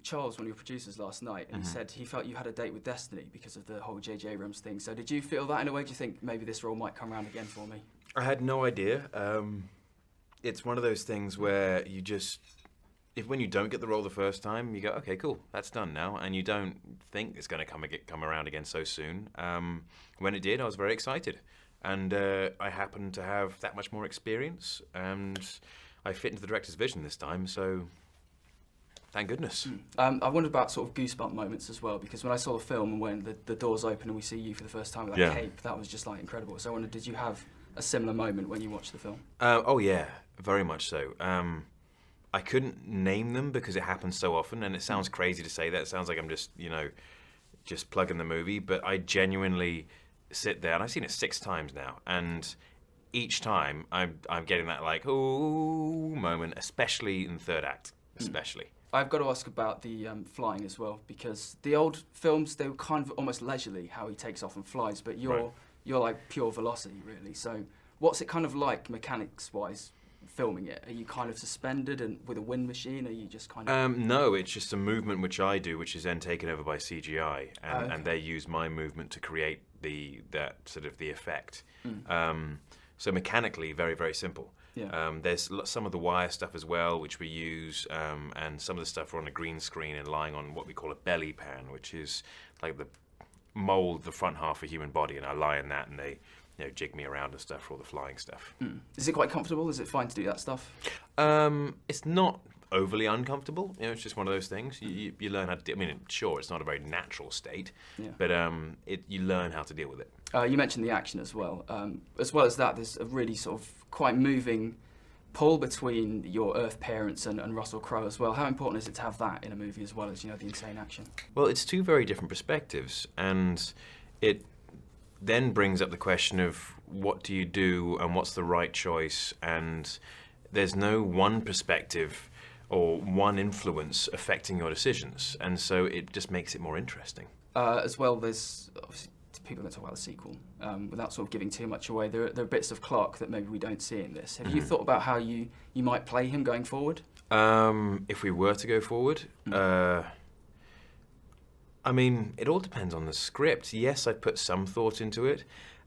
Charles, one of your producers, last night, and he said he felt you had a date with destiny because of the whole J.J. Abrams thing. So did you feel that in a way? Do you think maybe this role might come around again for me? I had no idea. It's one of those things where you just, when you don't get the role the first time, you go, okay, cool, that's done now, and you don't think it's going to come around again so soon. When it did, I was very excited, and I happened to have that much more experience, and I fit into the director's vision this time, so thank goodness. I wondered about sort of goosebump moments as well, because when I saw the film and when the doors open and we see you for the first time with that cape, that was just like incredible. So I wondered, did you have a similar moment when you watched the film? Oh yeah, very much so. I couldn't name them because it happens so often, and it sounds crazy to say that. It sounds like I'm just, just plugging the movie, but I genuinely sit there, and I've seen it 6 times now, and each time I'm getting that like, ooh moment, especially in the third act, especially. I've got to ask about the flying as well, because the old films, they were kind of almost leisurely how he takes off and flies, but you're like pure velocity, really. So what's it kind of like mechanics-wise filming it? Are you kind of suspended and with a wind machine? Are you just kind of... No, it's just a movement which I do, which is then taken over by CGI, and they use my movement to create that sort of the effect. So mechanically, very, very simple. Yeah. There's some of the wire stuff as well, which we use, and some of the stuff are on a green screen and lying on what we call a belly pan, which is like the mold, the front half of a human body, and I lie in that, and they jig me around and stuff for all the flying stuff. Is it quite comfortable? Is it fine to do that stuff? It's not overly uncomfortable. It's just one of those things. You learn how to. I mean, sure, it's not a very natural state, but you learn how to deal with it. You mentioned the action as well. As well as that, there's a really sort of quite moving pull between your Earth parents and Russell Crowe as well. How important is it to have that in a movie as well as the insane action? Well, it's 2 very different perspectives, and it then brings up the question of what do you do and what's the right choice, and there's no one perspective or one influence affecting your decisions, and so it just makes it more interesting. As well, there's obviously people that talk about the sequel without sort of giving too much away. There are bits of Clark that maybe we don't see in this. Have you thought about how you might play him going forward? If we were to go forward, I mean, it all depends on the script. Yes, I put some thought into it,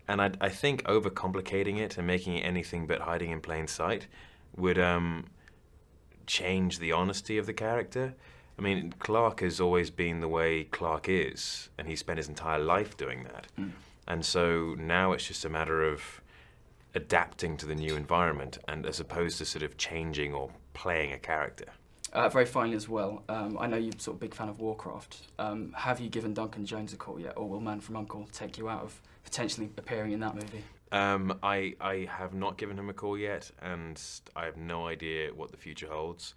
and I think overcomplicating it and making it anything but hiding in plain sight would change the honesty of the character. I mean, Clark has always been the way Clark is, and he spent his entire life doing that. And so now it's just a matter of adapting to the new environment, and as opposed to sort of changing or playing a character. Very finally as well, I know you're sort of a big fan of Warcraft. Have you given Duncan Jones a call yet, or will Man from U.N.C.L.E. take you out of potentially appearing in that movie? I have not given him a call yet, and I have no idea what the future holds.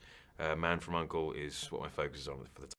Man from U.N.C.L.E. is what my focus is on for the time.